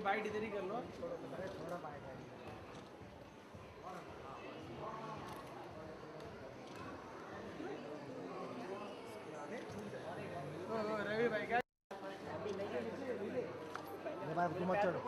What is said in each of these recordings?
Bite इधर ही कर लो, थोड़ा बाइट है। रवि भाई क्या तुम मत चढ़ो।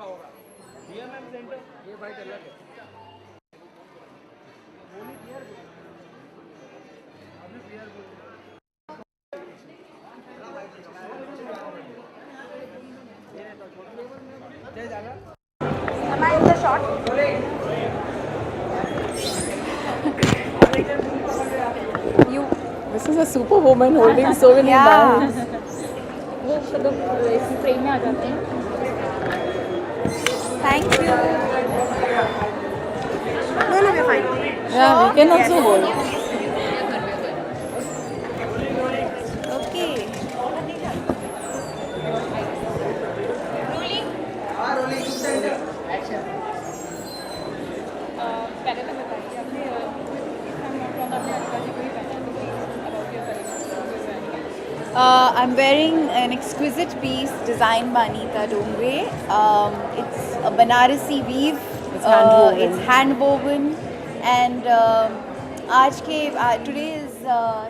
होगा DMM सेंटर ये बाइट अलग है। Am I in the shot? You. This is a superwoman holding so many bags. वो सब इसी फ्रेम में आ जाते हैं. Thank you. No, we're fine. Yeah, we can also hold. Okay. पहले तो बताइए आपने I'm wearing an exquisite piece designed by Anita Dongre. It's a Banarasi weave. It's hand woven, and today is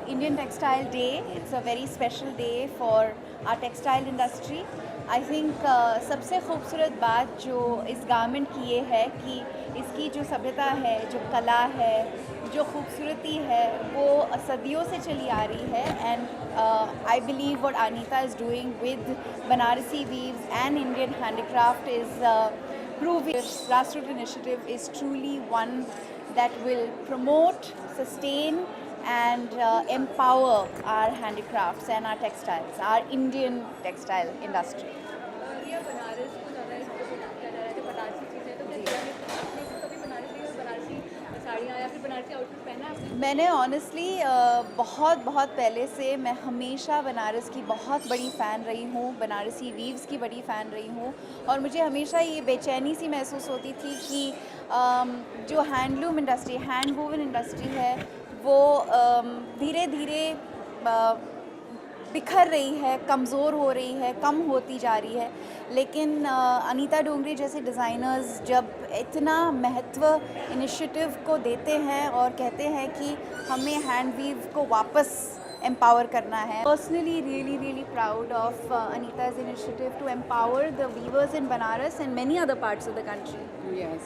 Indian Textile Day. It's a very special day for our textile industry. I think सबसे खूबसूरत बात जो इस garment की ये है कि इसकी जो सभ्यता है, जो कला है, जो खूबसूरती है, वो सदियों से चली आ रही है. And I believe what Anita is doing with Banarasi weaves and Indian handicraft is proving this grassroots initiative is truly one that will promote, sustain and empower our handicrafts and our textiles, our Indian textile industry. मैंने honestly बहुत पहले से मैं हमेशा बनारस की बहुत बड़ी fan रही हूँ, बनारसी वीव्स की बड़ी फ़ैन रही हूँ. और मुझे हमेशा ये बेचैनी सी महसूस होती थी कि जो handloom industry, hand woven industry है, वो धीरे धीरे बिखर रही है, कमज़ोर हो रही है, कम होती जा रही है. लेकिन अनीता डोंगरे जैसे डिज़ाइनर्स जब इतना महत्व इनिशिएटिव को देते हैं और कहते हैं कि हमें हैंड वीव को वापस एम्पावर करना है. Personally really proud of Anita's initiative to empower the weavers in Banaras and many other parts of the country. Yes.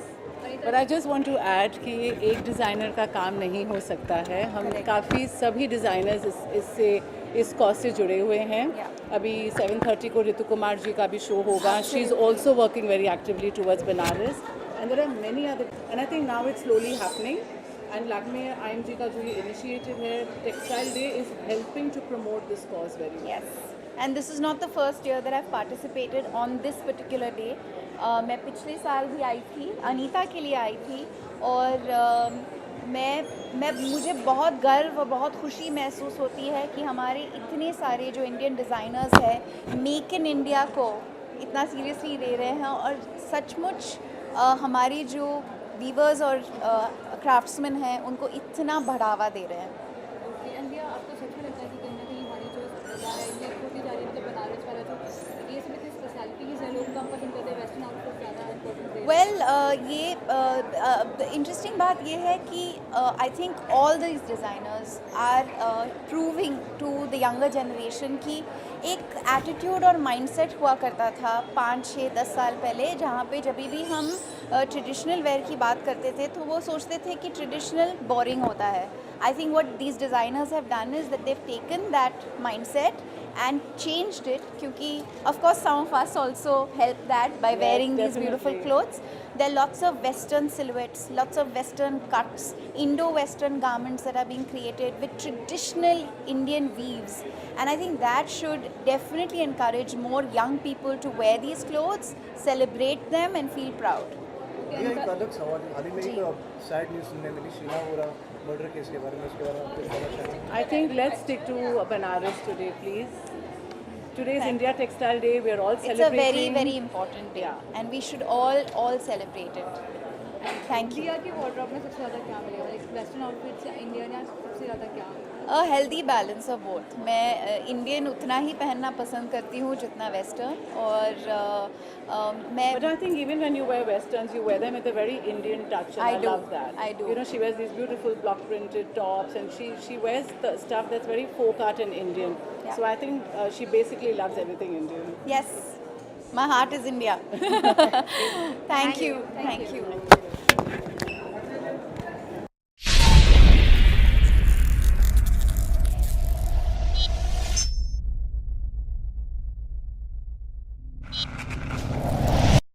But I just want to add कि ये एक डिज़ाइनर का काम नहीं हो सकता है. हम काफ़ी सभी डिज़ाइनर्स इस कॉज से जुड़े हुए हैं. अभी 7:30 को ऋतु कुमार जी का भी शो होगा. She is also working very actively towards Banaras and there are many other and I think now it's slowly happening. And Lakme IMG का जो ये इनिशिएटिव है textile day is helping to promote this cause very much. And this is not the first year that I've participated on this particular day. मैं पिछले साल भी आई थी, अनीता के लिए आई थी. और मुझे बहुत गर्व और बहुत खुशी महसूस होती है कि हमारे इतने सारे जो इंडियन डिज़ाइनर्स हैं मेक इन इंडिया को इतना सीरियसली ले रहे हैं और सचमुच हमारी जो वीवर्स और क्राफ्ट्समैन हैं उनको इतना बढ़ावा दे रहे हैं. आपको सच में लगता है कि कहीं ना कहीं हमारी जो कला है ये होती जा रही है, मतलब बनारस वाला जो ये सब इतनी स्पेशलिटीज़ है, लोग कम पसंद करते हैं, वेस्टर्न आउटफिट ज़्यादा इम्पोर्टेंट है. वेल ये इंटरेस्टिंग बात ये है कि I think all these designers are proving to the younger generation कि एक एटीट्यूड और माइंडसेट हुआ करता था 5, 6, 10 साल पहले, जहाँ पे जब भी हम ट्रेडिशनल वेयर की बात करते थे तो वो सोचते थे कि ट्रेडिशनल बोरिंग होता है. I think what these designers have done is that they've taken that mindset and changed it क्योंकि of course some of us also help that by wearing these beautiful definitely. clothes. There are lots of western silhouettes, lots of western cuts, Indo-western garments that are being created with traditional Indian weaves, and I think that should definitely encourage more young people to wear these clothes, celebrate them and feel proud. ये एक अलग सवाल है। हाल ही में एक sad news सुनने मिली Sheila Vora murder case के बारे में, उसके बारे में आप कुछ कहना चाहेंगे? I think let's stick to Banaras today, please. Today is India Textile Day. We are all It's a celebrating. very important day, Yeah. and we should all celebrate it. Thank you. India के wardrobe में सबसे ज़्यादा क्या मिलेगा, like western outfits या Indian, या सबसे ज़्यादा क्या? A healthy balance of both. मैं इंडियन उतना ही पहनना पसंद करती हूँ जितना वेस्टर्न, और मैं But I think even when you wear westerns, you wear them with a very Indian touch, and I I do. love that. I do. You know, she wears these beautiful block printed tops, and she wears the stuff that's very folk art and Indian. Yeah. So I think she basically loves everything Indian. yes, my heart is India. Thank you. Thank you. Thank you.